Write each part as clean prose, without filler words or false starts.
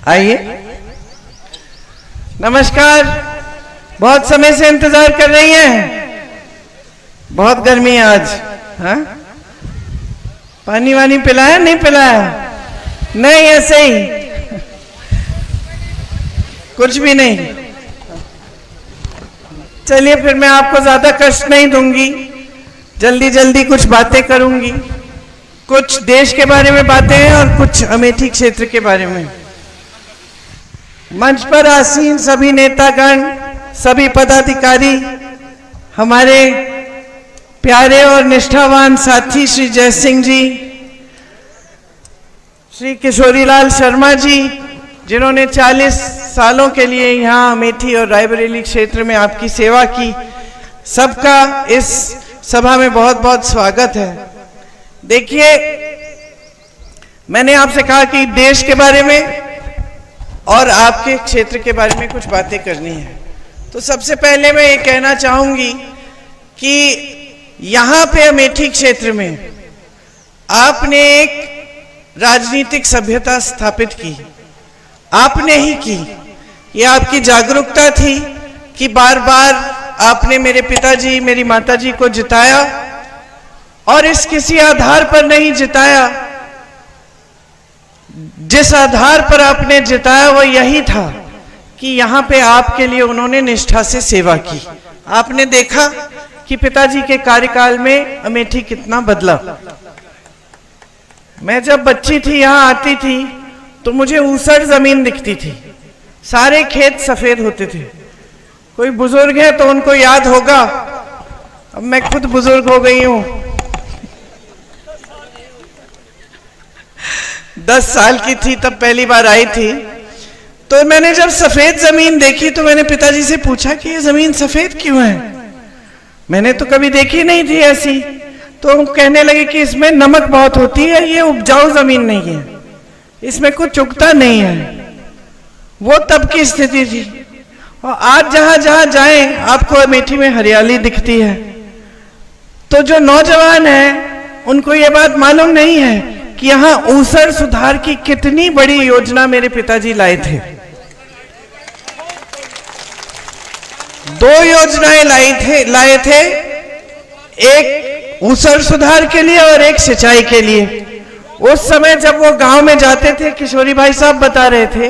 आइए। नमस्कार। बहुत समय से इंतजार कर रही हैं। बहुत गर्मी है आज। हाँ, पानी वानी पिलाया नहीं पिलाया? नहीं, ऐसे ही, कुछ भी नहीं। चलिए फिर मैं आपको ज्यादा कष्ट नहीं दूंगी, जल्दी जल्दी कुछ बातें करूंगी। कुछ देश के बारे में बातें हैं और कुछ अमेठी क्षेत्र के बारे में। मंच पर आसीन सभी नेतागण, सभी पदाधिकारी, हमारे प्यारे और निष्ठावान साथी श्री जय सिंह जी, श्री किशोरीलाल शर्मा जी, जिन्होंने 40 सालों के लिए यहाँ अमेठी और रायबरेली क्षेत्र में आपकी सेवा की, सबका इस सभा में बहुत बहुत स्वागत है। देखिए, मैंने आपसे कहा कि देश के बारे में और आपके क्षेत्र के बारे में कुछ बातें करनी है। तो सबसे पहले मैं ये कहना चाहूंगी कि यहाँ पे अमेठी क्षेत्र में आपने एक राजनीतिक सभ्यता स्थापित की, आपने ही की। ये आपकी जागरूकता थी कि बार बार आपने मेरे पिताजी, मेरी माताजी को जिताया, और इस किसी आधार पर नहीं जिताया। जिस आधार पर आपने जिताया वो यही था कि यहाँ पे आपके लिए उन्होंने निष्ठा से सेवा की। आपने देखा कि पिताजी के कार्यकाल में अमेठी कितना बदला। मैं जब बच्ची थी, यहाँ आती थी तो मुझे ऊसर जमीन दिखती थी, सारे खेत सफेद होते थे। कोई बुजुर्ग है तो उनको याद होगा, अब मैं खुद बुजुर्ग हो गई हूं। 10 साल की थी तब पहली बार आई थी। तो मैंने जब सफेद जमीन देखी तो मैंने पिताजी से पूछा कि ये जमीन सफेद क्यों है, मैंने तो कभी देखी नहीं थी ऐसी। तो हम कहने लगे कि इसमें नमक बहुत होती है, ये उपजाऊ जमीन नहीं है, इसमें कुछ उगता नहीं है। वो तब की स्थिति थी। और आज जहां जहां जाएं आपको अमेठी में हरियाली दिखती है। तो जो नौजवान हैं उनको ये बात मालूम नहीं है कि यहाँ ऊसर सुधार की कितनी बड़ी योजना मेरे पिताजी लाए थे। 2 योजनाएं लाए थे, एक ऊसर सुधार के लिए और एक सिंचाई के लिए। उस समय जब वो गांव में जाते थे, किशोरी भाई साहब बता रहे थे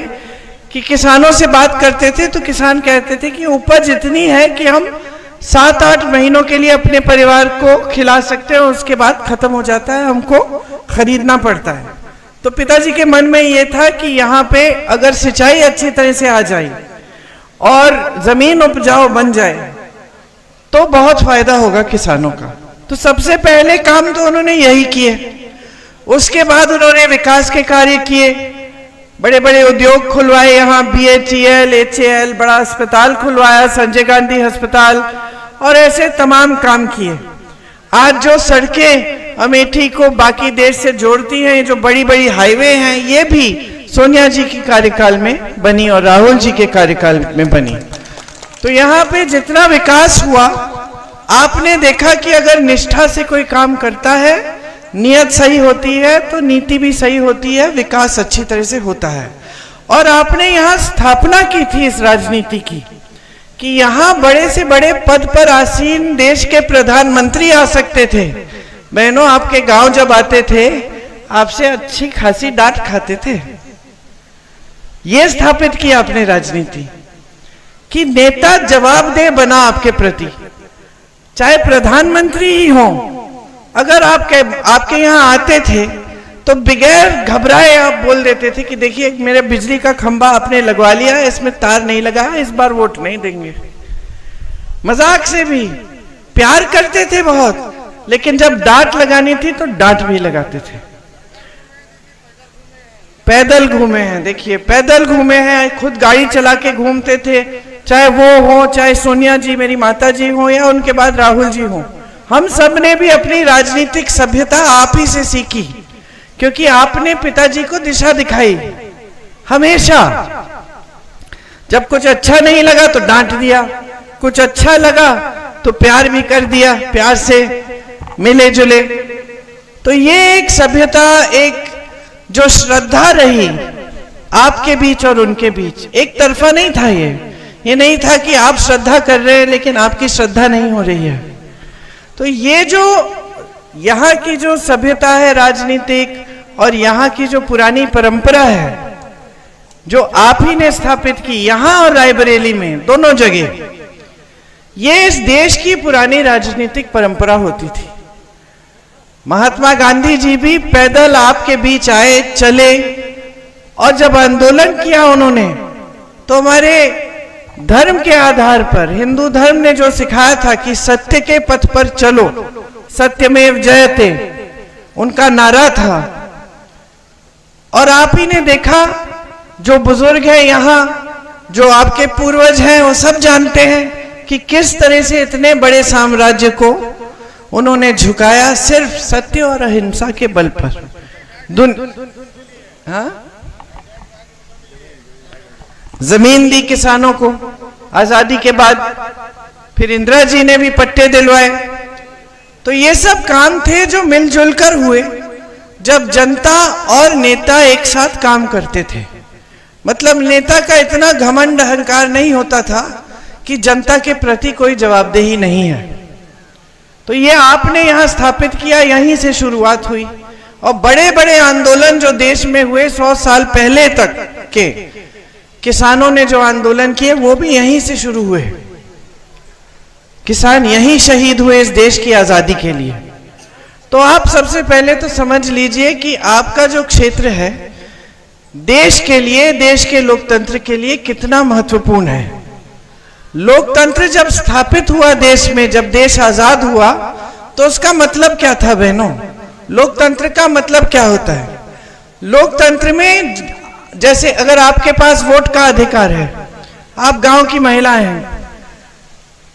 कि किसानों से बात करते थे तो किसान कहते थे कि उपज इतनी है कि हम 7-8 महीनों के लिए अपने परिवार को खिला सकते हैं, उसके बाद खत्म हो जाता है, हमको खरीदना पड़ता है। तो पिताजी के मन में ये था कि यहाँ पे अगर सिंचाई अच्छी तरह से आ जाए और जमीन उपजाऊ बन जाए तो बहुत फायदा होगा किसानों का। तो सबसे पहले काम तो उन्होंने यही किए। उसके बाद उन्होंने विकास के कार्य किए, बड़े बड़े उद्योग खुलवाए, यहाँ BHEL, HAL, बड़ा अस्पताल खुलवाया, संजय गांधी अस्पताल, और ऐसे तमाम काम किए। आज जो सड़कें अमेठी को बाकी देश से जोड़ती हैं, जो बड़ी बड़ी हाईवे हैं, ये भी सोनिया जी के कार्यकाल में बनी और राहुल जी के कार्यकाल में बनी। तो यहाँ पे जितना विकास हुआ, आपने देखा कि अगर निष्ठा से कोई काम करता है, नियत सही होती है तो नीति भी सही होती है, विकास अच्छी तरह से होता है। और आपने यहाँ स्थापना की थी इस राजनीति की कि यहाँ बड़े से बड़े पद पर आसीन देश के प्रधानमंत्री आ सकते थे। बहनों, आपके गांव जब आते थे आपसे अच्छी खासी डांट खाते थे। ये स्थापित किया आपने राजनीति कि नेता जवाबदेह बना आपके प्रति, चाहे प्रधानमंत्री ही हो। अगर आपके यहाँ आते थे तो बगैर घबराए आप बोल देते थे कि देखिए मेरे बिजली का खंभा आपने लगवा लिया है, इसमें तार नहीं लगा है, इस बार वोट नहीं देंगे। मजाक से भी प्यार करते थे बहुत, लेकिन जब डांट लगानी थी तो डांट भी लगाते थे। पैदल घूमे हैं, देखिए पैदल घूमे हैं, खुद गाड़ी चला के घूमते थे, चाहे वो हो, चाहे सोनिया जी मेरी माता जी हो या उनके बाद राहुल जी हो। हम सब ने भी अपनी राजनीतिक सभ्यता आप ही से सीखी, क्योंकि आपने पिताजी को दिशा दिखाई। हमेशा जब कुछ अच्छा नहीं लगा तो डांट दिया, कुछ अच्छा लगा तो प्यार भी कर दिया, प्यार से मिले जुले। तो ये एक सभ्यता, एक जो श्रद्धा रही आपके बीच और उनके बीच। एक तरफा नहीं था ये नहीं था कि आप श्रद्धा कर रहे हैं लेकिन आपकी श्रद्धा नहीं हो रही है। तो ये जो यहाँ की जो सभ्यता है राजनीतिक और यहाँ की जो पुरानी परंपरा है जो आप ही ने स्थापित की यहाँ और रायबरेली में, दोनों जगह, ये इस देश की पुरानी राजनीतिक परंपरा होती थी। महात्मा गांधी जी भी पैदल आपके बीच आए, चले, और जब आंदोलन किया उन्होंने तो हमारे धर्म के आधार पर, हिंदू धर्म ने जो सिखाया था कि सत्य के पथ पर चलो, सत्यमेव जयते, उनका नारा था। और आप ही ने देखा, जो बुजुर्ग हैं यहाँ, जो आपके पूर्वज हैं, वो सब जानते हैं कि किस तरह से इतने बड़े साम्राज्य को उन्होंने झुकाया सिर्फ सत्य और अहिंसा के बल पर। हाँ? जमीन दी किसानों को आजादी के बाद, फिर इंदिरा जी ने भी पट्टे दिलवाए। तो ये सब काम थे जो मिलजुल कर हुए जब जनता और नेता एक साथ काम करते थे। मतलब नेता का इतना घमंड अहंकार नहीं होता था कि जनता के प्रति कोई जवाबदेही नहीं है। तो ये आपने यहाँ स्थापित किया, यहीं से शुरुआत हुई। और बड़े बड़े आंदोलन जो देश में हुए 100 साल पहले तक के, किसानों ने जो आंदोलन किए वो भी यहीं से शुरू हुए। किसान यहीं शहीद हुए इस देश की आजादी के लिए। तो आप सबसे पहले तो समझ लीजिए कि आपका जो क्षेत्र है देश के लिए, देश के लोकतंत्र के लिए कितना महत्वपूर्ण है। लोकतंत्र जब स्थापित हुआ देश में, जब देश आजाद हुआ, तो उसका मतलब क्या था बहनों? लोकतंत्र का मतलब क्या होता है? लोकतंत्र में जैसे अगर आपके पास वोट का अधिकार है, आप गांव की महिलाएं हैं,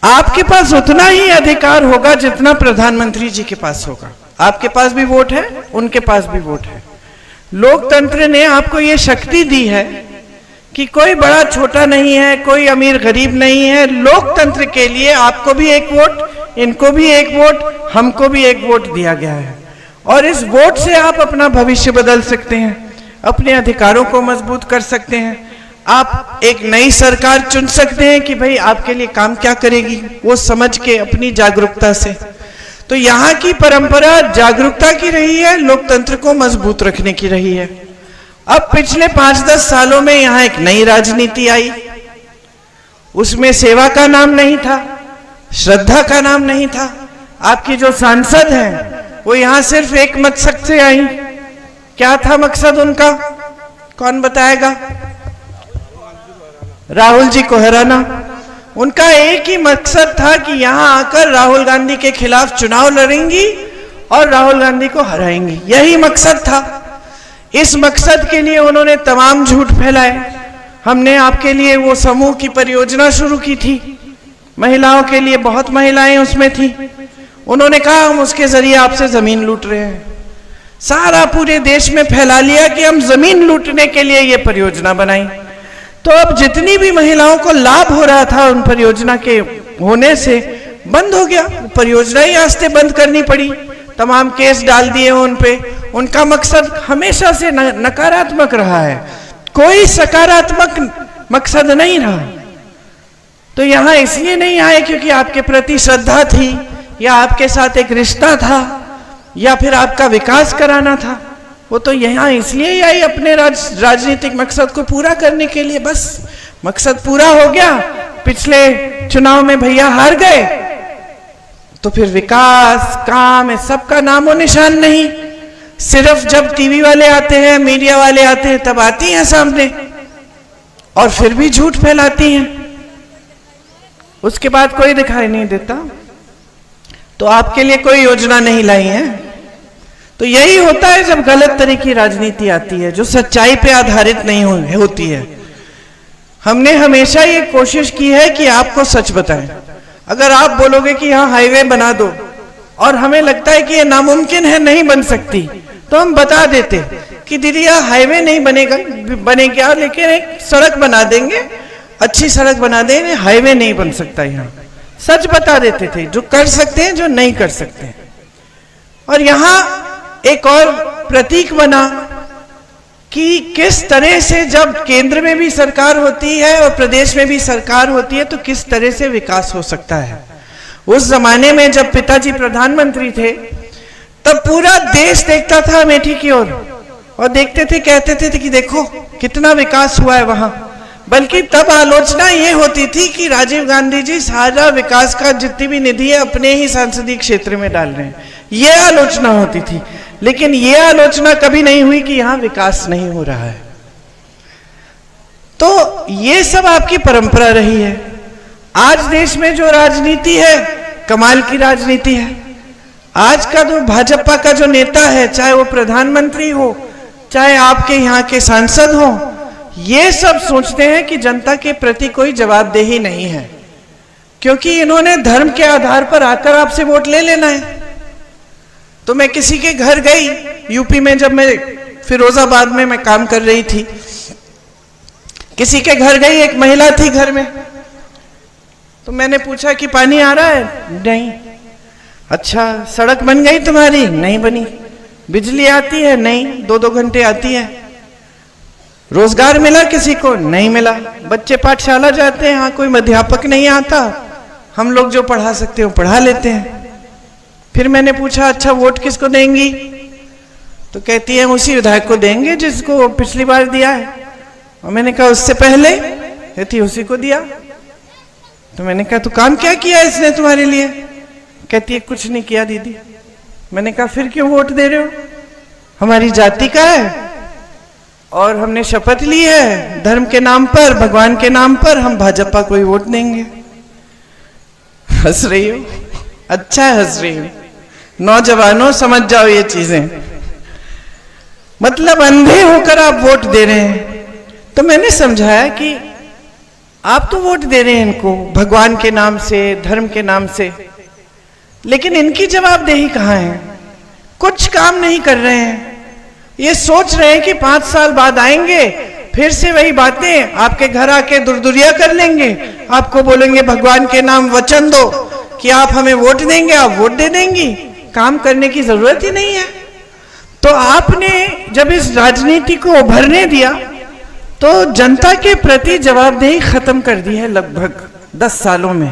आपके पास उतना ही अधिकार होगा जितना प्रधानमंत्री जी के पास होगा। आपके पास भी वोट है, उनके पास भी वोट है। लोकतंत्र ने आपको ये शक्ति दी है कि कोई बड़ा छोटा नहीं है, कोई अमीर गरीब नहीं है। लोकतंत्र के लिए आपको भी एक वोट, इनको भी एक वोट, हमको भी एक वोट दिया गया है। और इस वोट से आप अपना भविष्य बदल सकते हैं, अपने अधिकारों को मजबूत कर सकते हैं। आप एक नई सरकार चुन सकते हैं कि भाई आपके लिए काम क्या करेगी, वो समझ के अपनी जागरूकता से। तो यहाँ की परंपरा जागरूकता की रही है, लोकतंत्र को मजबूत रखने की रही है। अब पिछले 5-10 सालों में यहाँ एक नई राजनीति आई। उसमें सेवा का नाम नहीं था, श्रद्धा का नाम नहीं था। आपकी जो सांसद हैं वो यहाँ सिर्फ एक मकसद से आई। क्या था मकसद उनका? कौन बताएगा? राहुल जी को हराना। उनका एक ही मकसद था कि यहाँ आकर राहुल गांधी के खिलाफ चुनाव लड़ेंगी और राहुल गांधी को हराएंगी। यही मकसद था। इस मकसद के लिए उन्होंने तमाम झूठ फैलाए। हमने आपके लिए वो समूह की परियोजना शुरू की थी, महिलाओं के लिए, बहुत महिलाएं उसमें थी। उन्होंने कहा हम उसके जरिए आपसे जमीन लूट रहे हैं। सारा पूरे देश में फैला लिया कि हम जमीन लूटने के लिए ये परियोजना बनाई। तो अब जितनी भी महिलाओं को लाभ हो रहा था उन परियोजना के होने से, बंद हो गया। परियोजना ही आस्ते बंद करनी पड़ी, तमाम केस डाल दिए उन पे। उनका मकसद हमेशा से नकारात्मक रहा है, कोई सकारात्मक मकसद नहीं रहा। तो यहाँ इसलिए नहीं आए क्योंकि आपके प्रति श्रद्धा थी, या आपके साथ एक रिश्ता था, या फिर आपका विकास कराना था। वो तो यहाँ इसलिए ही आई अपने राजनीतिक मकसद को पूरा करने के लिए। बस मकसद पूरा हो गया, पिछले चुनाव में भैया हार गए, तो फिर विकास, काम, इस सब का नामो निशान नहीं। सिर्फ जब टीवी वाले आते हैं, मीडिया वाले आते हैं, तब आती हैं सामने और फिर भी झूठ फैलाती हैं। उसके बाद कोई दिखाई नहीं देता। तो आपके लिए कोई योजना नहीं लाई है। तो यही होता है जब गलत तरह की राजनीति आती है, जो सच्चाई पे आधारित नहीं होती है। हमने हमेशा ये कोशिश की है कि आपको सच बताएं। अगर आप बोलोगे कि यहाँ हाईवे बना दो और हमें लगता है कि ये नामुमकिन है, नहीं बन सकती, तो हम बता देते कि दीदी यहाँ हाईवे नहीं बनेगा, लेकिन एक सड़क बना देंगे, अच्छी सड़क बना देंगे, हाईवे नहीं बन सकता यहाँ। सच बता देते थे, जो कर सकते हैं, जो नहीं कर सकते हैं। और यहाँ एक और प्रतीक बना कि किस तरह से जब केंद्र में भी सरकार होती है और प्रदेश में भी सरकार होती है तो किस तरह से विकास हो सकता है। उस जमाने में जब पिताजी प्रधानमंत्री थे तब पूरा देश देखता था अमेठी की ओर और देखते थे, कहते थे कि देखो कितना विकास हुआ है वहां। बल्कि तब आलोचना ये होती थी कि राजीव गांधी जी सारा विकास का जितनी भी निधि है अपने ही संसदीय क्षेत्र में डाल रहे हैं, ये आलोचना होती थी। लेकिन ये आलोचना कभी नहीं हुई कि यहां विकास नहीं हो रहा है। तो ये सब आपकी परंपरा रही है। आज देश में जो राजनीति है कमाल की राजनीति है। आज का जो भाजपा का जो नेता है, चाहे वो प्रधानमंत्री हो चाहे आपके यहाँ के सांसद हो, ये सब सोचते हैं कि जनता के प्रति कोई जवाबदेही नहीं है, क्योंकि इन्होंने धर्म के आधार पर आकर आपसे वोट ले लेना है। तो मैं किसी के घर गई यूपी में, जब मैं फिरोजाबाद में मैं काम कर रही थी, किसी के घर गई, एक महिला थी घर में, तो मैंने पूछा कि पानी आ रहा है? नहीं। अच्छा, सड़क बन गई तुम्हारी? नहीं बनी। बिजली आती है? नहीं, 2-2 घंटे आती है। रोजगार मिला किसी को? नहीं मिला। बच्चे पाठशाला जाते हैं, हाँ कोई अध्यापक नहीं आता, हम लोग जो पढ़ा सकते हो पढ़ा लेते हैं। फिर मैंने पूछा अच्छा वोट किसको देंगी? तो कहती है उसी विधायक को देंगे जिसको पिछली बार दिया है। और मैंने कहा उससे पहले? कहती उसी को दिया। तो मैंने कहा तो काम क्या किया इसने तुम्हारे लिए? कहती है कुछ नहीं किया दीदी। मैंने कहा फिर क्यों वोट दे रहे हो? हमारी जाति का है और हमने शपथ ली है धर्म के नाम पर, भगवान के नाम पर हम भाजपा को ही वोट देंगे। हंस रही हो? अच्छा हंस रही हो। नौजवानों समझ जाओ ये चीजें, मतलब अंधे होकर आप वोट दे रहे हैं। तो मैंने समझाया कि आप तो वोट दे रहे हैं इनको भगवान के नाम से, धर्म के नाम से, लेकिन इनकी जवाबदेही कहाँ है? कुछ काम नहीं कर रहे हैं। ये सोच रहे हैं कि 5 साल बाद आएंगे, फिर से वही बातें आपके घर आके दुरदुरिया कर लेंगे, आपको बोलेंगे भगवान के नाम वचन दो कि आप हमें वोट देंगे, आप वोट दे देंगी। काम करने की जरूरत ही नहीं है। तो आपने जब इस राजनीति को उभरने दिया तो जनता के प्रति जवाबदेही खत्म कर दी है। लगभग 10 सालों में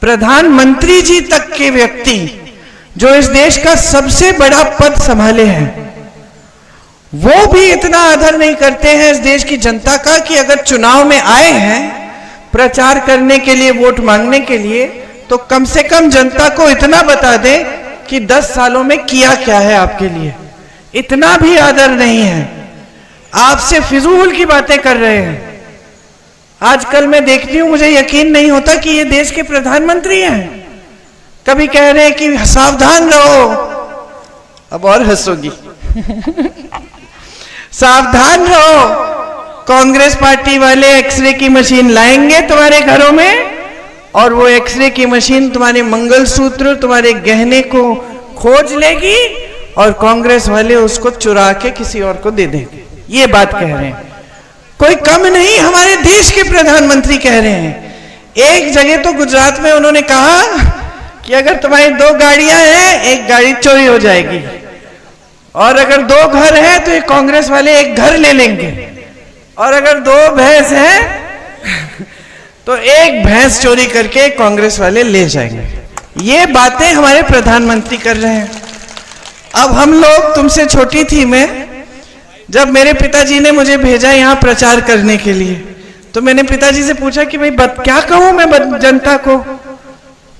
प्रधानमंत्री जी तक के व्यक्ति जो इस देश का सबसे बड़ा पद संभाले हैं, वो भी इतना आदर नहीं करते हैं इस देश की जनता का कि अगर चुनाव में आए हैं प्रचार करने के लिए, वोट मांगने के लिए, तो कम से कम जनता को इतना बता दें कि 10 सालों में किया क्या है आपके लिए। इतना भी आदर नहीं है। आपसे फिजूल की बातें कर रहे हैं। आजकल मैं देखती हूं, मुझे यकीन नहीं होता कि ये देश के प्रधानमंत्री हैं। कभी कह रहे हैं कि सावधान रहो, अब और हंसोगी सावधान रहो, कांग्रेस पार्टी वाले एक्सरे की मशीन लाएंगे तुम्हारे घरों में और वो एक्सरे की मशीन तुम्हारे मंगलसूत्र, तुम्हारे गहने को खोज लेगी और कांग्रेस वाले उसको चुरा के किसी और को दे देंगे। ये बात कह रहे हैं। कोई कम नहीं, हमारे देश के प्रधानमंत्री कह रहे हैं। एक जगह तो गुजरात में उन्होंने कहा कि अगर तुम्हारी 2 गाड़ियां हैं, एक गाड़ी चोरी हो जाएगी, और अगर 2 घर हैं तो ये कांग्रेस वाले एक घर ले लेंगे, और अगर 2 भैंस हैं तो एक भैंस चोरी करके कांग्रेस वाले ले जाएंगे। ये बातें हमारे प्रधानमंत्री कर रहे हैं। अब हम लोग, तुमसे छोटी थी मैं, जब मेरे पिताजी ने मुझे भेजा यहाँ प्रचार करने के लिए, तो मैंने पिताजी से पूछा कि भाई क्या कहूं मैं जनता को?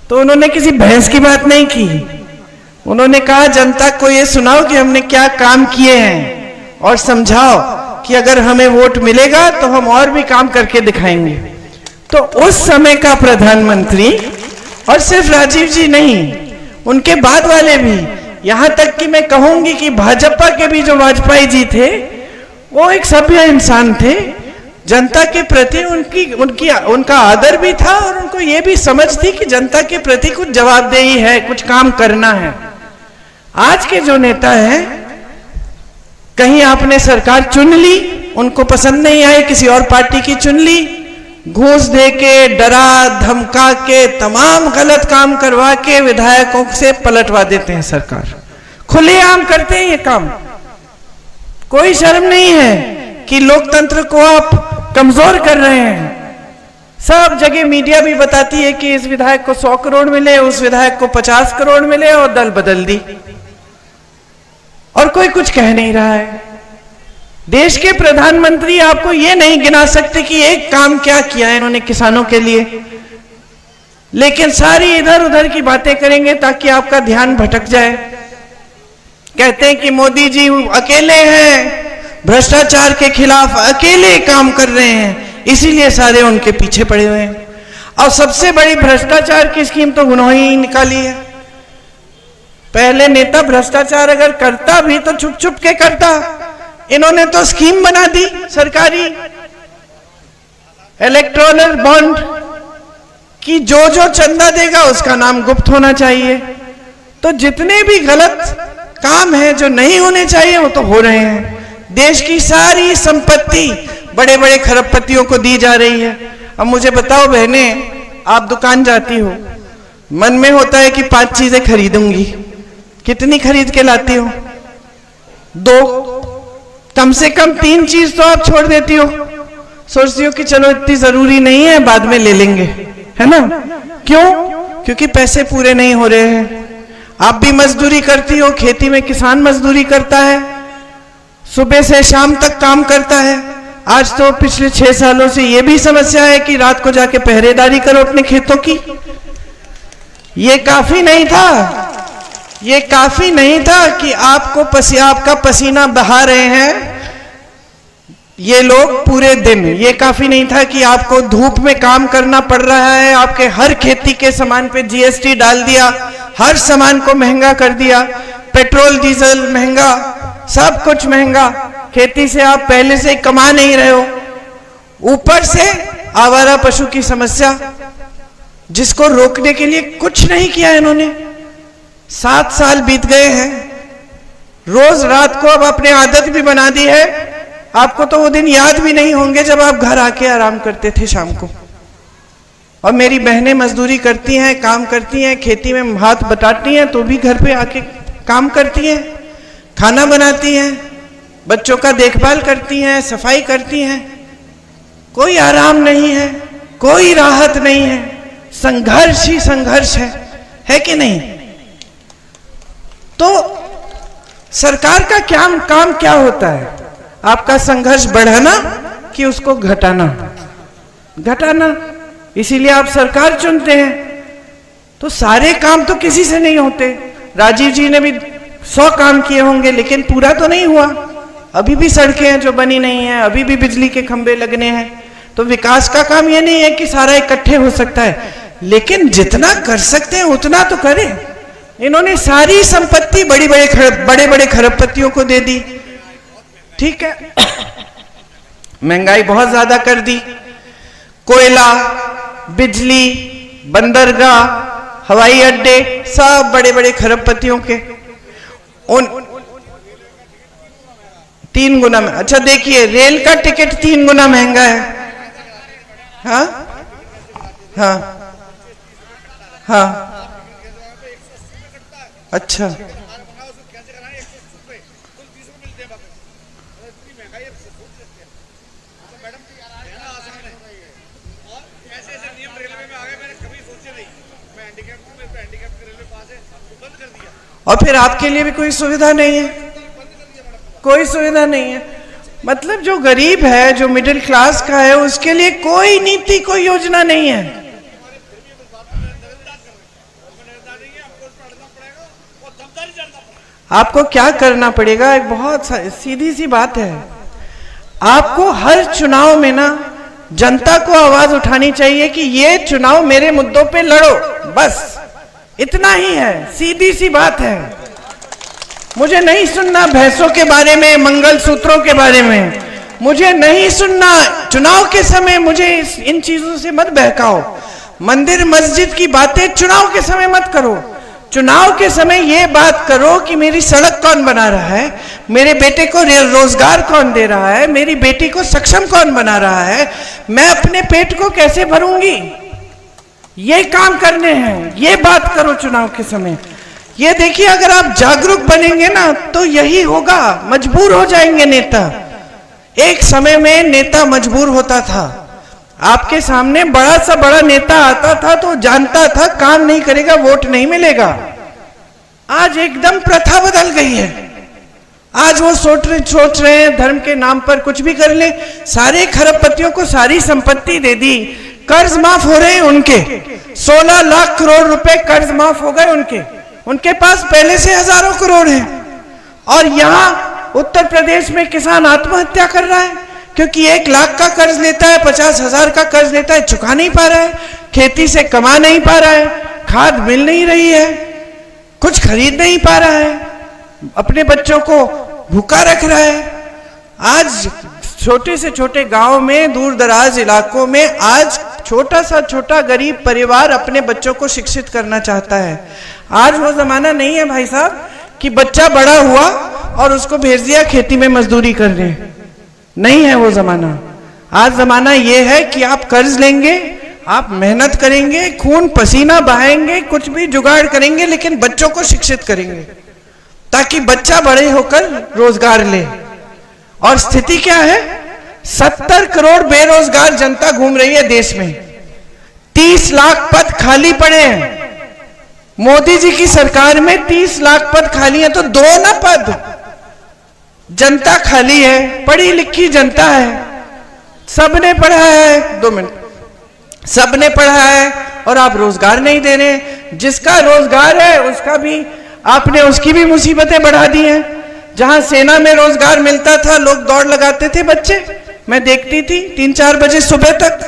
तो उन्होंने किसी भैंस की बात नहीं की। उन्होंने कहा जनता को ये सुनाओ कि हमने क्या काम किए हैं और समझाओ कि अगर हमें वोट मिलेगा तो हम और भी काम करके दिखाएंगे। तो उस समय का प्रधानमंत्री, और सिर्फ राजीव जी नहीं, उनके बाद वाले भी, यहां तक कि मैं कहूंगी कि भाजपा के भी जो वाजपेयी जी थे, वो एक सभ्य इंसान थे। जनता के प्रति उनका आदर भी था और उनको ये भी समझ थी कि जनता के प्रति कुछ जवाबदेही है, कुछ काम करना है। आज के जो नेता हैं, कहीं आपने सरकार चुन ली, उनको पसंद नहीं आए, किसी और पार्टी की चुन ली, घूस दे के, डरा धमका के, तमाम गलत काम करवा के विधायकों से पलटवा देते हैं सरकार। खुलेआम करते हैं ये काम। कोई शर्म नहीं है कि लोकतंत्र को आप कमजोर कर रहे हैं। सब जगह मीडिया भी बताती है कि इस विधायक को 100 करोड़ मिले, उस विधायक को 50 करोड़ मिले और दल बदल दी, और कोई कुछ कह नहीं रहा है। देश के प्रधानमंत्री आपको ये नहीं गिना सकते कि एक काम क्या किया है इन्होंने किसानों के लिए, लेकिन सारी इधर उधर की बातें करेंगे ताकि आपका ध्यान भटक जाए। कहते हैं कि मोदी जी अकेले हैं, भ्रष्टाचार के खिलाफ अकेले काम कर रहे हैं, इसीलिए सारे उनके पीछे पड़े हुए हैं। और सबसे बड़ी भ्रष्टाचार की स्कीम तो उन्होंने ही निकाली है। पहले नेता भ्रष्टाचार अगर करता भी तो छुप छुप के करता, इन्होंने तो स्कीम बना दी सरकारी इलेक्टोरल बॉन्ड कि जो जो चंदा देगा उसका नाम गुप्त होना चाहिए। तो जितने भी गलत काम है जो नहीं होने चाहिए वो तो हो रहे हैं। देश की सारी संपत्ति बड़े बड़े खरबपतियों को दी जा रही है। अब मुझे बताओ बहने, आप दुकान जाती हो, मन में होता है कि 5 चीजें खरीदूंगी, कितनी खरीद के लाती हो? 2, कम से कम 3 चीज तो आप छोड़ देती हो, सोचती हो कि चलो इतनी जरूरी नहीं है, बाद में ले लेंगे, है ना? क्यों? क्योंकि पैसे पूरे नहीं हो रहे हैं। आप भी मजदूरी करती हो, खेती में किसान मजदूरी करता है, सुबह से शाम तक काम करता है। आज तो पिछले 6 सालों से ये भी समस्या है कि रात को जाके पहरेदारी करो अपने खेतों की। ये काफी नहीं था, ये काफी नहीं था कि आपका पसीना बहा रहे हैं ये लोग पूरे दिन। ये काफी नहीं था कि आपको धूप में काम करना पड़ रहा है। आपके हर खेती के सामान पे जीएसटी डाल दिया, हर सामान को महंगा कर दिया, पेट्रोल डीजल महंगा, सब कुछ महंगा। खेती से आप पहले से कमा नहीं रहे हो, ऊपर से आवारा पशु की समस्या, जिसको रोकने के लिए कुछ नहीं किया इन्होंने। 7 साल बीत गए हैं, रोज रात को अब अपने आदत भी बना दी है। आपको तो वो दिन याद भी नहीं होंगे जब आप घर आके आराम करते थे शाम को। और मेरी बहनें मजदूरी करती हैं, काम करती हैं, खेती में हाथ बटाती हैं, तो भी घर पे आके काम करती हैं, खाना बनाती हैं, बच्चों का देखभाल करती हैं, सफाई करती हैं। कोई आराम नहीं है, कोई राहत नहीं है, संघर्ष ही संघर्ष है कि नहीं? तो सरकार का काम क्या होता है? आपका संघर्ष बढ़ाना कि उसको घटाना? घटाना। इसीलिए आप सरकार चुनते हैं। तो सारे काम तो किसी से नहीं होते। राजीव जी ने भी 100 काम किए होंगे, लेकिन पूरा तो नहीं हुआ। अभी भी सड़कें हैं जो बनी नहीं है, अभी भी बिजली के खंभे लगने हैं। तो विकास का काम ये नहीं है कि सारा इकट्ठे हो सकता है, लेकिन जितना कर सकते हैं उतना तो करें। इन्होंने सारी संपत्ति बड़े बड़े खरबपतियों को दे दी, ठीक है। महंगाई बहुत ज्यादा कर दी। कोयला, बिजली, बंदरगाह, हवाई अड्डे सब बड़े बड़े खरबपतियों के। उन 3 गुना में, अच्छा देखिए, रेल का टिकट 3 गुना महंगा है। हाँ हाँ हाँ, अच्छा। और फिर आपके लिए भी कोई सुविधा नहीं है, कोई सुविधा नहीं है। मतलब जो गरीब है, जो मिडिल क्लास का है, उसके लिए कोई नीति, कोई योजना नहीं है। आपको क्या करना पड़ेगा? एक बहुत सीधी सी बात है। आपको हर चुनाव में ना जनता को आवाज उठानी चाहिए कि ये चुनाव मेरे मुद्दों पे लड़ो, बस इतना ही है। सीधी सी बात है। मुझे नहीं सुनना भैंसों के बारे में, मंगलसूत्रों के बारे में, मुझे नहीं सुनना। चुनाव के समय मुझे इन चीजों से मत बहकाओ। मंदिर मस्जिद की बातें चुनाव के समय मत करो। चुनाव के समय ये बात करो कि मेरी सड़क कौन बना रहा है, मेरे बेटे को रोजगार कौन दे रहा है, मेरी बेटी को सक्षम कौन बना रहा है, मैं अपने पेट को कैसे भरूंगी। ये काम करने हैं, ये बात करो चुनाव के समय। ये देखिए, अगर आप जागरूक बनेंगे ना तो यही होगा, मजबूर हो जाएंगे नेता। एक समय में नेता मजबूर होता था, आपके सामने बड़ा सा बड़ा नेता आता था तो जानता था काम नहीं करेगा, वोट नहीं मिलेगा। आज एकदम प्रथा बदल गई है। आज वो सोच रहे हैं धर्म के नाम पर कुछ भी कर ले। सारे खरबपतियों को सारी संपत्ति दे दी, कर्ज माफ हो रहे हैं उनके, 16 लाख करोड़ रुपए कर्ज माफ हो गए उनके पास पहले से हजारों करोड़ हैं। और यहाँ उत्तर प्रदेश में किसान आत्महत्या कर रहा है क्योंकि 1 लाख का कर्ज लेता है, 50,000 का कर्ज लेता है, चुका नहीं पा रहा है, खेती से कमा नहीं पा रहा है, खाद मिल नहीं रही है, कुछ खरीद नहीं पा रहा है, अपने बच्चों को भूखा रख रहा है। आज छोटे से छोटे गांव में, दूर दराज इलाकों में आज छोटा सा छोटा गरीब परिवार अपने बच्चों को शिक्षित करना चाहता है। आज वो जमाना नहीं है भाई साहब कि बच्चा बड़ा हुआ और उसको भेज दिया खेती में मजदूरी करने, नहीं है वो जमाना। आज जमाना ये है कि आप कर्ज लेंगे, आप मेहनत करेंगे, खून पसीना बहाएंगे, कुछ भी जुगाड़ करेंगे, लेकिन बच्चों को शिक्षित करेंगे ताकि बच्चा बड़े होकर रोजगार ले। और स्थिति क्या है, 70 करोड़ बेरोजगार जनता घूम रही है देश में, 30 लाख पद खाली पड़े हैं। मोदी जी की सरकार में 30 लाख पद खाली हैं, तो 2 ना पद, जनता खाली है, पढ़ी लिखी जनता है, सबने पढ़ा है, 2 मिनट, सबने पढ़ा है और आप रोजगार नहीं दे रहे। जिसका रोजगार है उसका भी आपने, उसकी भी मुसीबतें बढ़ा दी हैं। जहां सेना में रोजगार मिलता था, लोग दौड़ लगाते थे, बच्चे, मैं देखती थी 3-4 बजे सुबह तक।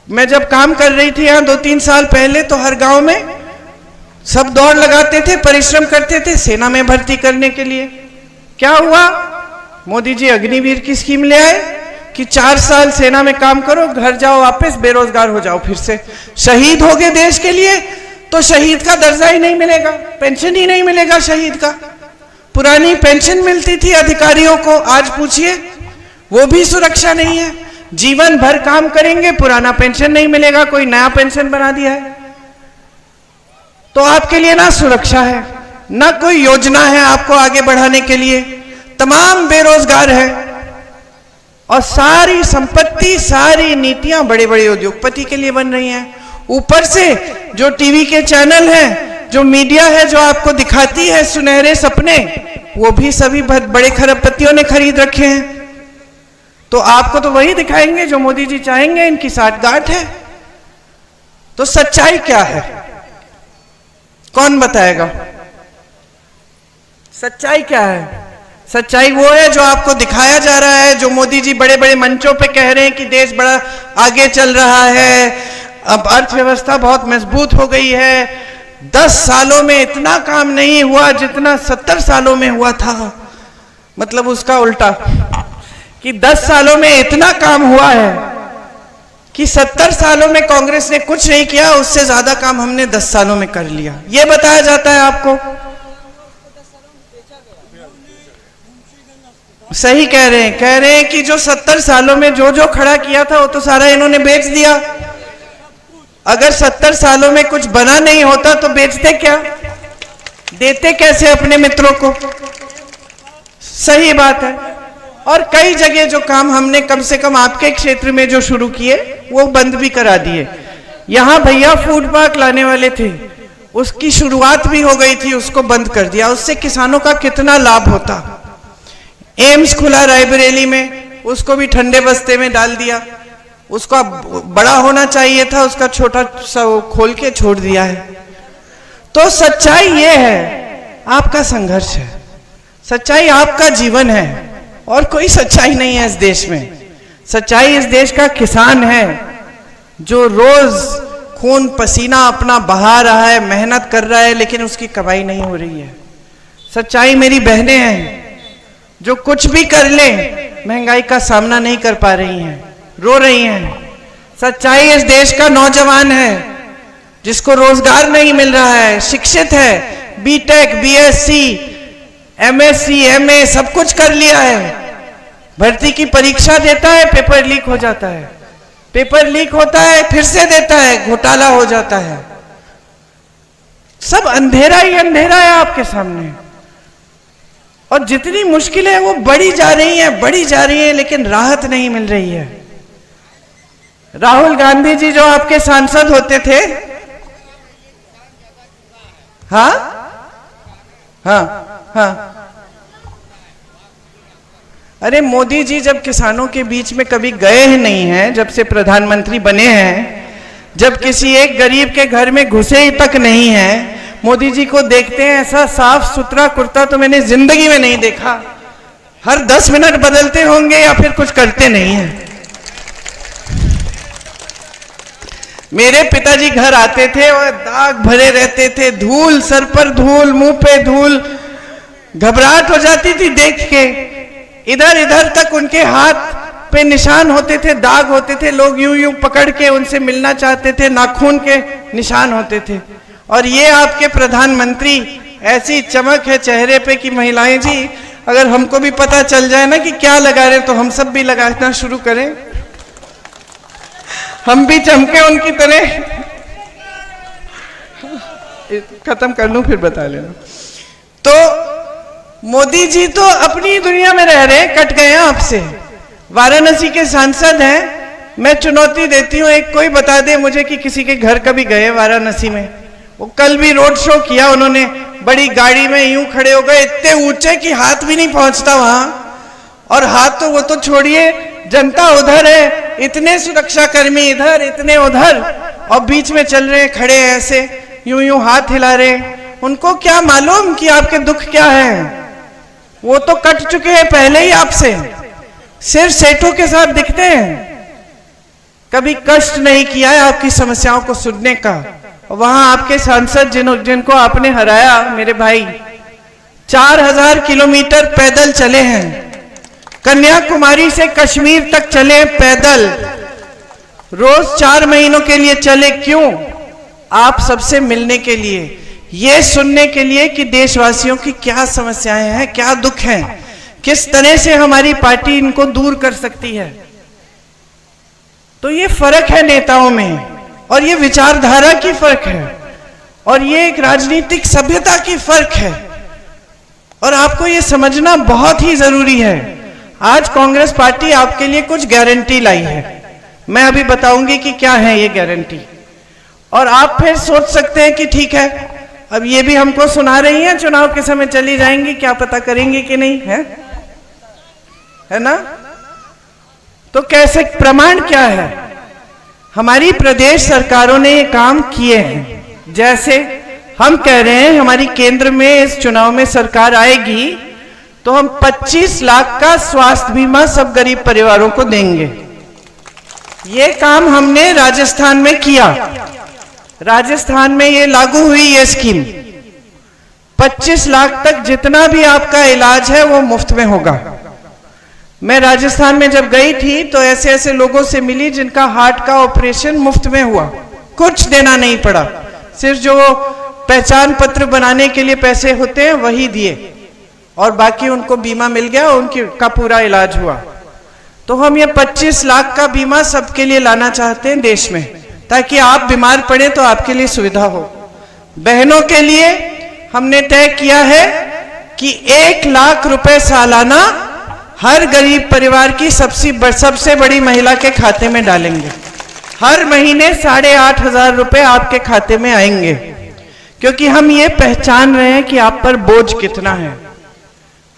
मैं जब काम कर रही थी यहाँ 2-3 साल पहले, तो हर गांव में सब दौड़ लगाते थे, परिश्रम करते थे सेना में भर्ती करने के लिए। क्या हुआ, मोदी जी अग्निवीर की स्कीम ले आए कि 4 साल सेना में काम करो, घर जाओ वापस, बेरोजगार हो जाओ, फिर से शहीद हो गए देश के लिए, तो शहीद का दर्जा ही नहीं मिलेगा, पेंशन ही नहीं मिलेगा शहीद का। पुरानी पेंशन मिलती थी अधिकारियों को, आज पूछिए वो भी सुरक्षा नहीं है। जीवन भर काम करेंगे, पुराना पेंशन नहीं मिलेगा, कोई नया पेंशन बना दिया है। तो आपके लिए ना सुरक्षा है, ना कोई योजना है आपको आगे बढ़ाने के लिए, तमाम बेरोजगार है। और सारी संपत्ति, सारी नीतियां बड़े बड़े उद्योगपति के लिए बन रही हैं। ऊपर से जो टीवी के चैनल हैं, जो मीडिया है, जो आपको दिखाती है सुनहरे सपने, वो भी सभी बड़े खरबपतियों ने खरीद रखे हैं। तो आपको तो वही दिखाएंगे जो मोदी जी चाहेंगे, इनकी साठगांठ है। तो सच्चाई क्या है, कौन बताएगा? सच्चाई क्या है? सच्चाई वो है जो आपको दिखाया जा रहा है, जो मोदी जी बड़े बड़े मंचों पे कह रहे हैं कि देश बड़ा आगे चल रहा है, अब अर्थव्यवस्था बहुत मजबूत हो गई है। 10 सालों में इतना काम नहीं हुआ जितना 70 सालों में हुआ था। मतलब उसका उल्टा, कि 10 सालों में इतना काम हुआ है कि 70 सालों में कांग्रेस ने कुछ नहीं किया, उससे ज्यादा काम हमने 10 सालों में कर लिया। ये बताया जाता है आपको। सही कह रहे हैं कि जो 70 सालों में जो जो खड़ा किया था वो तो सारा इन्होंने बेच दिया। अगर 70 सालों में कुछ बना नहीं होता तो बेचते क्या, देते कैसे अपने मित्रों को? सही बात है। और कई जगह जो काम हमने कम से कम आपके क्षेत्र में जो शुरू किए वो बंद भी करा दिए। यहाँ भैया फूड पार्क लाने वाले थे, उसकी शुरुआत भी हो गई थी, उसको बंद कर दिया। उससे किसानों का कितना लाभ होता। एम्स खुला रायबरेली में, उसको भी ठंडे बस्ते में डाल दिया। उसका बड़ा होना चाहिए था, उसका छोटा सा खोल के छोड़ दिया है। तो सच्चाई ये है, आपका संघर्ष है, सच्चाई आपका जीवन है, और कोई सच्चाई नहीं है इस देश में। सच्चाई इस देश का किसान है जो रोज खून पसीना अपना बहा रहा है, मेहनत कर रहा है, लेकिन उसकी कमाई नहीं हो रही है। सच्चाई मेरी बहनें हैं जो कुछ भी कर ले महंगाई का सामना नहीं कर पा रही हैं, रो रही हैं। सच्चाई इस देश का नौजवान है जिसको रोजगार नहीं मिल रहा है, शिक्षित है, बीटेक, बीएससी, एमएससी, एमए सब कुछ कर लिया है, भर्ती की परीक्षा देता है, पेपर लीक हो जाता है, पेपर लीक होता है, फिर से देता है, घोटाला हो जाता है। सब अंधेरा ही अंधेरा है आपके सामने। और जितनी मुश्किलें वो बढ़ी जा रही हैं, लेकिन राहत नहीं मिल रही है। राहुल गांधी जी जो आपके सांसद होते थे, हाँ हाँ हाँ, अरे मोदी जी जब किसानों के बीच में कभी गए ही नहीं हैं, जब से प्रधानमंत्री बने हैं, जब किसी एक गरीब के घर में घुसे ही तक नहीं है, मोदी जी को देखते हैं ऐसा साफ सुथरा कुर्ता तो मैंने जिंदगी में नहीं देखा। हर 10 मिनट बदलते होंगे या फिर कुछ करते नहीं हैं। मेरे पिताजी घर आते थे और दाग भरे रहते थे, धूल, सर पर धूल, मुंह पे धूल, घबराहट हो जाती थी देख के। इधर इधर तक उनके हाथ पे निशान होते थे, दाग होते थे, लोग यूं यूं पकड़ के उनसे मिलना चाहते थे, नाखून के निशान होते थे। और ये आपके प्रधानमंत्री, ऐसी चमक है चेहरे पे कि महिलाएं जी, अगर हमको भी पता चल जाए ना कि क्या लगा रहे तो हम सब भी लगाना शुरू करें, हम भी चमके उनकी तरह। खत्म कर लूं फिर बता लेना। तो मोदी जी तो अपनी दुनिया में रह रहे, कट गए हैं आपसे। वाराणसी के सांसद हैं, मैं चुनौती देती हूं, एक कोई बता दे मुझे कि किसी के घर कभी गए वाराणसी में। वो कल भी रोड शो किया उन्होंने, बड़ी गाड़ी में यूं खड़े हो गए, इतने ऊंचे कि हाथ भी नहीं पहुंचता वहां। और हाथ तो वो तो छोड़िए, जनता उधर है, इतने सुरक्षा कर्मी इधर, इतने उधर, और बीच में चल रहे हैं, खड़े हैं ऐसे, यूं यूं हाथ हिला रहे। उनको क्या मालूम कि आपके दुख क्या है? वो तो कट चुके हैं पहले ही आपसे, सिर्फ सेठों के साथ दिखते हैं। कभी कष्ट नहीं किया है आपकी समस्याओं को सुनने का। वहां आपके सांसद जिनको आपने हराया, मेरे भाई, 4000 किलोमीटर पैदल चले हैं, कन्याकुमारी से कश्मीर तक चले पैदल, रोज 4 महीनों के लिए चले। क्यों? आप सबसे मिलने के लिए, ये सुनने के लिए कि देशवासियों की क्या समस्याएं हैं, क्या दुख हैं, किस तरह से हमारी पार्टी इनको दूर कर सकती है। तो ये फर्क है नेताओं में, और ये विचारधारा की फर्क है, और ये एक राजनीतिक सभ्यता की फर्क है, और आपको ये समझना बहुत ही जरूरी है। आज कांग्रेस पार्टी आपके लिए कुछ गारंटी लाई है, मैं अभी बताऊंगी कि क्या है ये गारंटी। और आप फिर सोच सकते हैं कि ठीक है, अब ये भी हमको सुना रही हैं, चुनाव के समय चली जाएंगी, क्या पता करेंगे कि नहीं, है ना? तो कैसे, प्रमाण क्या है? हमारी प्रदेश सरकारों ने ये काम किए हैं। जैसे हम कह रहे हैं हमारी केंद्र में इस चुनाव में सरकार आएगी तो हम 25 लाख का स्वास्थ्य बीमा सब गरीब परिवारों को देंगे। ये काम हमने राजस्थान में किया, राजस्थान में ये लागू हुई ये स्कीम। 25 लाख तक जितना भी आपका इलाज है वो मुफ्त में होगा। मैं राजस्थान में जब गई थी तो ऐसे ऐसे लोगों से मिली जिनका हार्ट का ऑपरेशन मुफ्त में हुआ, कुछ देना नहीं पड़ा, सिर्फ जो पहचान पत्र बनाने के लिए पैसे होते हैं वही दिए, और बाकी उनको बीमा मिल गया, उनका पूरा इलाज हुआ। तो हम ये 25 लाख का बीमा सबके लिए लाना चाहते हैं देश में, ताकि आप बीमार पड़े तो आपके लिए सुविधा हो। बहनों के लिए हमने तय किया है कि 1 लाख रुपए सालाना हर गरीब परिवार की सबसे बड़ी महिला के खाते में डालेंगे। हर महीने 8,500 रुपए आपके खाते में आएंगे, क्योंकि हम ये पहचान रहे हैं कि आप पर बोझ कितना है।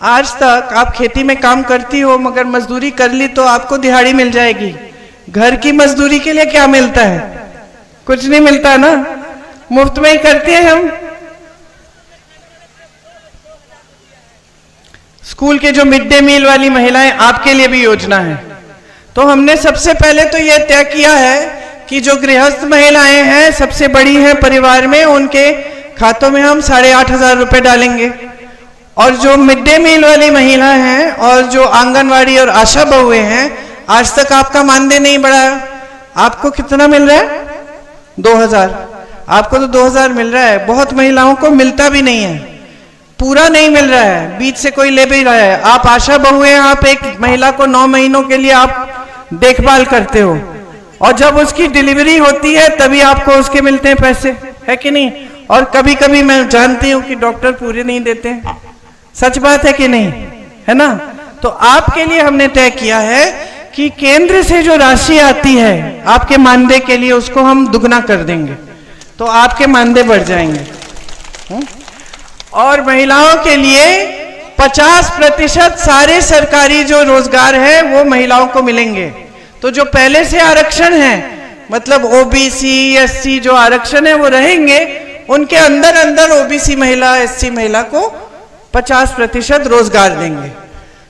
आज तक आप खेती में काम करती हो, मगर मजदूरी कर ली तो आपको दिहाड़ी मिल जाएगी। घर की मजदूरी के लिए क्या मिलता है? कुछ नहीं मिलता ना, मुफ्त में ही करते हैं हम। स्कूल के जो मिड डे मील वाली महिलाएं, आपके लिए भी योजना है। तो हमने सबसे पहले तो यह तय किया है कि जो गृहस्थ महिलाएं हैं, सबसे बड़ी हैं परिवार में, उनके खातों में हम 8,500 रुपए डालेंगे। और जो मिड डे मील वाली महिला हैं और जो आंगनवाड़ी और आशा बहुएं हैं, आज तक आपका मानदेय नहीं बढ़ाया। आपको कितना मिल रहा है? 2,000। आपको तो 2,000 मिल रहा है, बहुत महिलाओं को मिलता भी नहीं है, पूरा नहीं मिल रहा है, बीच से कोई ले भी रहा है। आप आशा बहु हैं, आप एक महिला को 9 महीनों के लिए आप देखभाल करते हो, और जब उसकी डिलीवरी होती है तभी आपको उसके मिलते हैं पैसे, है कि नहीं? और कभी कभी मैं जानती हूं कि डॉक्टर पूरे नहीं देते हैं। सच बात है कि नहीं, है ना? तो आपके लिए हमने तय किया है कि केंद्र से जो राशि आती है आपके मानदेय के लिए, उसको हम दुगना कर देंगे, तो आपके मानदेय बढ़ जाएंगे। और महिलाओं के लिए 50% सारे सरकारी जो रोजगार है वो महिलाओं को मिलेंगे। तो जो पहले से आरक्षण है, मतलब ओबीसी एससी जो आरक्षण है वो रहेंगे, उनके अंदर अंदर ओबीसी महिला एससी महिला को 50% रोजगार देंगे।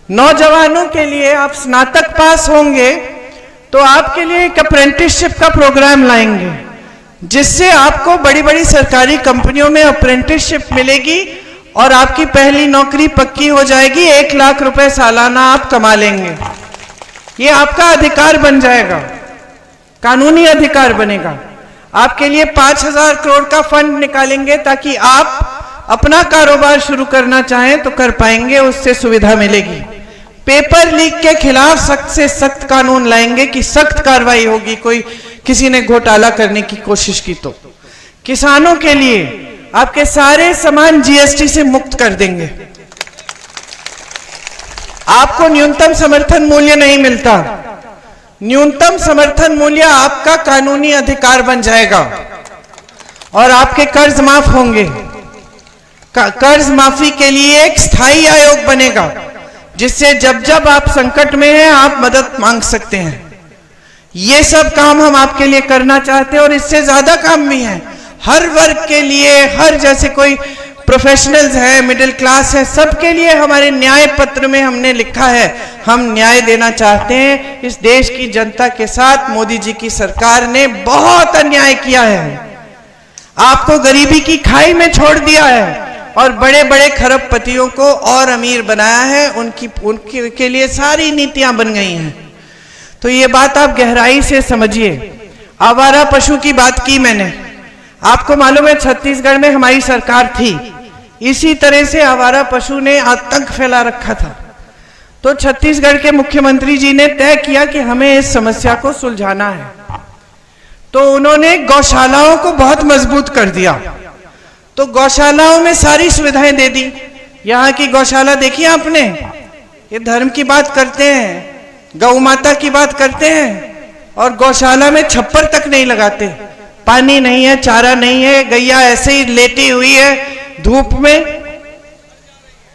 नौजवानों के लिए आप स्नातक पास होंगे तो आपके लिए एक अप्रेंटिसशिप का प्रोग्राम लाएंगे, जिससे आपको बड़ी बड़ी सरकारी कंपनियों में अप्रेंटिसशिप मिलेगी और आपकी पहली नौकरी पक्की हो जाएगी। 1 लाख रुपए सालाना आप कमा लेंगे। ये आपका अधिकार बन जाएगा, कानूनी अधिकार बनेगा। आपके लिए 5,000 करोड़ का फंड निकालेंगे ताकि आप अपना कारोबार शुरू करना चाहें तो कर पाएंगे, उससे सुविधा मिलेगी। पेपर लीक के खिलाफ सख्त से सख्त कानून लाएंगे कि सख्त कार्रवाई होगी कोई किसी ने घोटाला करने की कोशिश की तो। किसानों के लिए आपके सारे सामान जीएसटी से मुक्त कर देंगे। आपको न्यूनतम समर्थन मूल्य नहीं मिलता, न्यूनतम समर्थन मूल्य आपका कानूनी अधिकार बन जाएगा। और आपके कर्ज माफ होंगे। कर्ज माफी के लिए एक स्थायी आयोग बनेगा, जिससे जब जब आप संकट में हैं आप मदद मांग सकते हैं। ये सब काम हम आपके लिए करना चाहते हैं और इससे ज्यादा काम भी है हर वर्ग के लिए। हर जैसे कोई प्रोफेशनल्स हैं, मिडिल क्लास है, सबके लिए हमारे न्याय पत्र में हमने लिखा है हम न्याय देना चाहते हैं। इस देश की जनता के साथ मोदी जी की सरकार ने बहुत अन्याय किया है, आपको गरीबी की खाई में छोड़ दिया है और बड़े बड़े खरबपतियों को और अमीर बनाया है। उनकी के लिए सारी नीतियां बन गई हैं। तो ये बात आप गहराई से समझिए। आवारा पशु की बात की मैंने, आपको मालूम है छत्तीसगढ़ में हमारी सरकार थी, इसी तरह से आवारा पशु ने आतंक फैला रखा था। तो छत्तीसगढ़ के मुख्यमंत्री जी ने तय किया कि हमें इस समस्या को सुलझाना है, तो उन्होंने गौशालाओं को बहुत मजबूत कर दिया। तो गौशालाओं में सारी सुविधाएं दे दी। यहाँ की गौशाला देखिए आपने, ये धर्म की बात करते हैं, गौ माता की बात करते हैं और गौशाला में छप्पर तक नहीं लगाते, पानी नहीं है, चारा नहीं है, गैया ऐसे ही लेटी हुई है धूप में,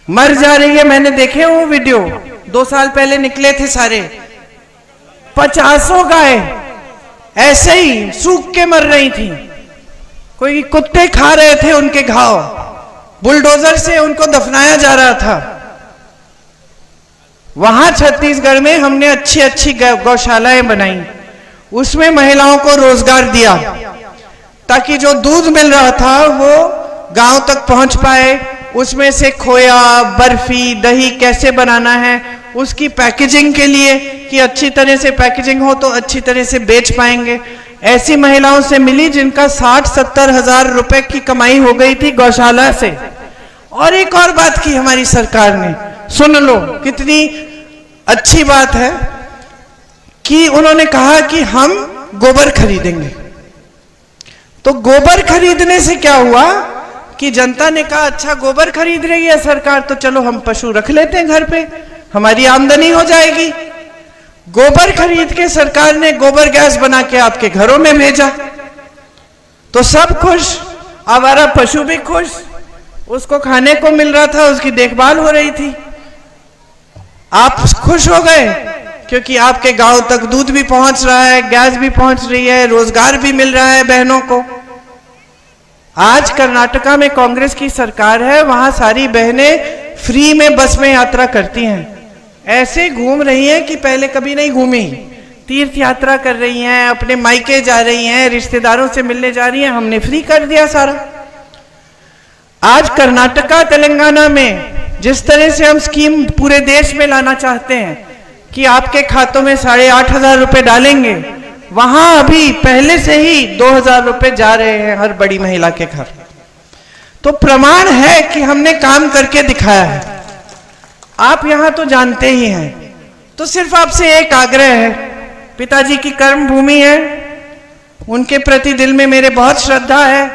मर जा रही है। मैंने देखे वो वीडियो, 2 साल पहले निकले थे सारे, 50 गाय ऐसे ही सूख के मर रही थी। कोई कुत्ते खा रहे थे उनके घाव, बुलडोजर से उनको दफनाया जा रहा था। वहां छत्तीसगढ़ में हमने अच्छी अच्छी गौशालाएं बनाई, उसमें महिलाओं को रोजगार दिया ताकि जो दूध मिल रहा था वो गांव तक पहुंच पाए। उसमें से खोया, बर्फी, दही कैसे बनाना है, उसकी पैकेजिंग के लिए कि अच्छी तरह से पैकेजिंग हो तो अच्छी तरह से बेच पाएंगे। ऐसी महिलाओं से मिली जिनका 60-70 हजार रुपए की कमाई हो गई थी गौशाला से। और एक और बात की हमारी सरकार ने, सुन लो कितनी अच्छी बात है, कि उन्होंने कहा कि हम गोबर खरीदेंगे। तो गोबर खरीदने से क्या हुआ कि जनता ने कहा अच्छा गोबर खरीद रही है सरकार, तो चलो हम पशु रख लेते हैं घर पे, हमारी आमदनी हो जाएगी। गोबर खरीद के सरकार ने गोबर गैस बना के आपके घरों में भेजा, तो सब खुश, आवारा पशु भी खुश, उसको खाने को मिल रहा था, उसकी देखभाल हो रही थी। आप खुश हो गए क्योंकि आपके गांव तक दूध भी पहुंच रहा है, गैस भी पहुंच रही है, रोजगार भी मिल रहा है बहनों को। आज कर्नाटका में कांग्रेस की सरकार है, वहां सारी बहनें फ्री में बस में यात्रा करती हैं, ऐसे घूम रही हैं कि पहले कभी नहीं घूमी, तीर्थ यात्रा कर रही हैं, अपने मायके जा रही हैं, रिश्तेदारों से मिलने जा रही हैं, हमने फ्री कर दिया सारा। आज कर्नाटका तेलंगाना में जिस तरह से हम स्कीम पूरे देश में लाना चाहते हैं कि आपके खातों में 8,500 रुपए डालेंगे, वहां अभी पहले से ही 2,000 रुपए जा रहे हैं हर बड़ी महिला के घर। तो प्रमाण है कि हमने काम करके दिखाया है। आप यहां तो जानते ही हैं, तो सिर्फ आपसे एक आग्रह है, पिताजी की कर्म भूमि है, उनके प्रति दिल में मेरे बहुत श्रद्धा है।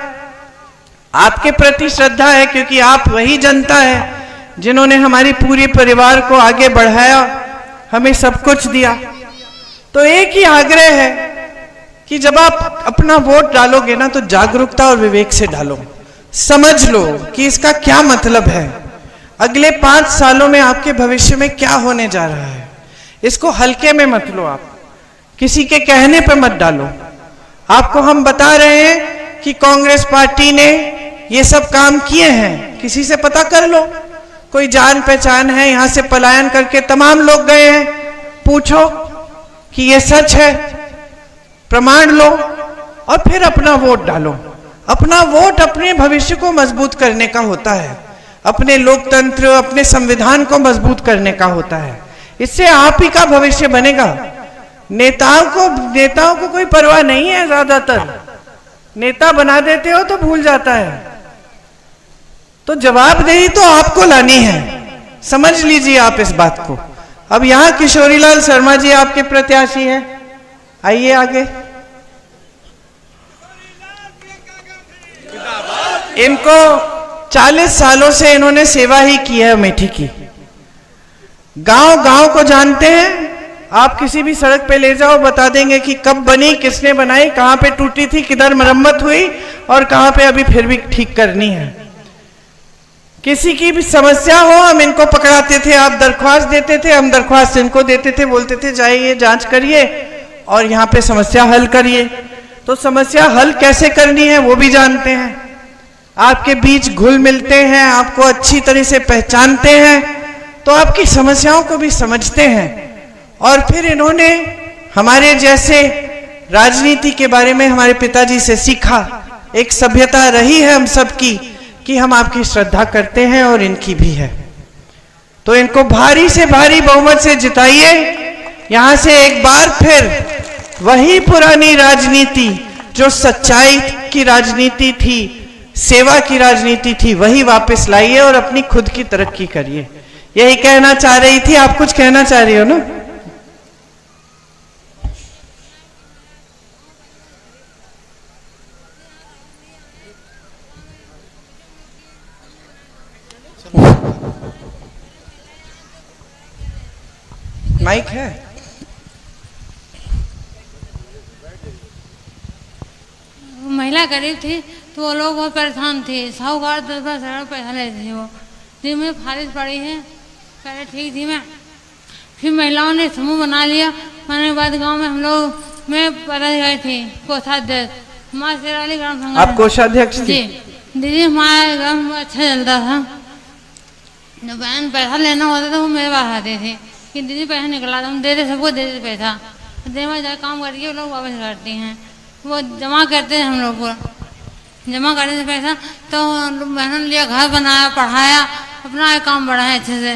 आपके प्रति श्रद्धा है, क्योंकि आप वही जनता है जिन्होंने हमारी पूरी परिवार को आगे बढ़ाया, हमें सब कुछ दिया। तो एक ही आग्रह है कि जब आप अपना वोट डालोगे ना, तो जागरूकता और विवेक से डालो। समझ लो कि इसका क्या मतलब है, अगले 5 सालों में आपके भविष्य में क्या होने जा रहा है। इसको हल्के में मत लो, आप किसी के कहने पे मत डालो। आपको हम बता रहे हैं कि कांग्रेस पार्टी ने ये सब काम किए हैं, किसी से पता कर लो, कोई जान पहचान है, यहां से पलायन करके तमाम लोग गए हैं, पूछो कि ये सच है, प्रमाण लो और फिर अपना वोट डालो। अपना वोट अपने भविष्य को मजबूत करने का होता है, अपने लोकतंत्र, अपने संविधान को मजबूत करने का होता है। इससे आप ही का भविष्य बनेगा। नेताओं को कोई परवाह नहीं है, ज्यादातर नेता बना देते हो तो भूल जाता है। तो जवाबदेही तो आपको लानी है, समझ लीजिए आप इस बात को। अब यहां किशोरीलाल शर्मा जी आपके प्रत्याशी हैं, आइए आगे। इनको 40 सालों से इन्होंने सेवा ही की है अमेठी की। गांव गांव को जानते हैं, आप किसी भी सड़क पे ले जाओ बता देंगे कि कब बनी, किसने बनाई, कहां पे टूटी थी, किधर मरम्मत हुई और कहां पे अभी फिर भी ठीक करनी है। किसी की भी समस्या हो हम इनको पकड़ाते थे, आप दरख्वास्त देते थे, हम दरख्वास्त इनको देते थे, बोलते थे जाइए जांच करिए और यहाँ पे समस्या हल करिए। तो समस्या हल कैसे करनी है वो भी जानते हैं, आपके बीच घुल मिलते हैं, आपको अच्छी तरह से पहचानते हैं, तो आपकी समस्याओं को भी समझते हैं। और फिर इन्होंने हमारे जैसे राजनीति के बारे में हमारे पिताजी से सीखा। एक सभ्यता रही है हम सबकी कि हम आपकी श्रद्धा करते हैं और इनकी भी है। तो इनको भारी से भारी बहुमत से जिताइए। यहां से एक बार फिर वही पुरानी राजनीति जो सच्चाई की राजनीति थी, सेवा की राजनीति थी, वही वापस लाइए और अपनी खुद की तरक्की करिए। यही कहना चाह रही थी। आप कुछ कहना चाह रही हो ना? माइक है? महिला गरीब थी तो वो लोग बहुत परेशान थे। साहूकार 10-10 हजार पैसा लेते थे। वो दिन में फारिश पड़ी है, पहले ठीक थी मैं, फिर महिलाओं ने समूह बना लिया। मैंने बाद गांव में हम लोग में पता गए थे कोषाध्यक्ष हमारे शेराली ग्राम संगठन। आप कोषाध्यक्ष थी? जी दीदी, हमारे ग्राम में अच्छा चलता था। जब बहन पैसा लेना होता था वो मेरे पास आते थे कि दीदी पैसा निकला था, हम देते सबको देते पैसा, देवा जाए काम करके वो लोग वापस करते हैं। वो जमा करते हैं, हम लोग को जमा करने से पैसा, तो बहनों ने लिया, घर बनाया, पढ़ाया, अपना काम बढ़ाया अच्छे से।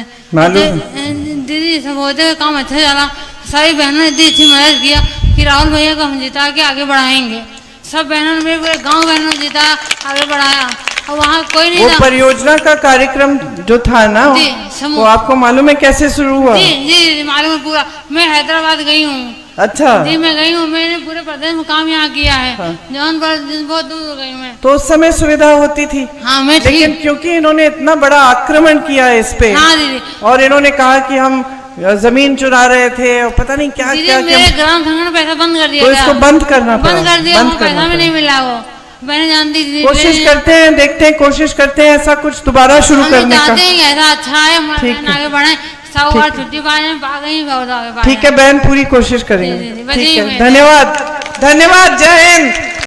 दीदी सब होते काम अच्छा चला। सारी बहनों ने इतनी अच्छी मदद किया कि राहुल भैया को हम जिता के आगे बढ़ाएंगे। सब बहनों ने, मेरे पूरे गाँव बहनों ने जिताया, आगे बढ़ाया। और वहाँ कोई नहीं वो परियोजना का कार्यक्रम जो था ना, वो आपको मालूम है कैसे शुरू हुआ? जी जी मालूम है पूरा। मैं हैदराबाद गई हूँ। अच्छा जी मैं गई हूँ, मैंने पूरे प्रदेश में काम यहाँ किया है। हाँ। जौनपुर बहुत दूर गई मैं। तो उस समय सुविधा होती थी। हाँ मैं लेकिन क्योंकि इन्होंने इतना बड़ा आक्रमण किया इस पे। हाँ दीदी। और इन्होंने कहा कि हम जमीन चुरा रहे थे और पता नहीं क्या क्या। मेरे ग्राम संगठन पैसा बंद कर दिया। तो इसको बंद करना पड़ा। बंद कर दिया, पैसा भी नहीं मिला। वो मैंने जानती थी। कोशिश करते हैं, देखते हैं, कोशिश करते हैं ऐसा कुछ दोबारा शुरू करने का। ऐसा अच्छा है, आगे बढ़े। छुट्टी पाए। ठीक है बहन, पूरी कोशिश करेंगे। ठीक है, धन्यवाद, धन्यवाद, जय हिंद।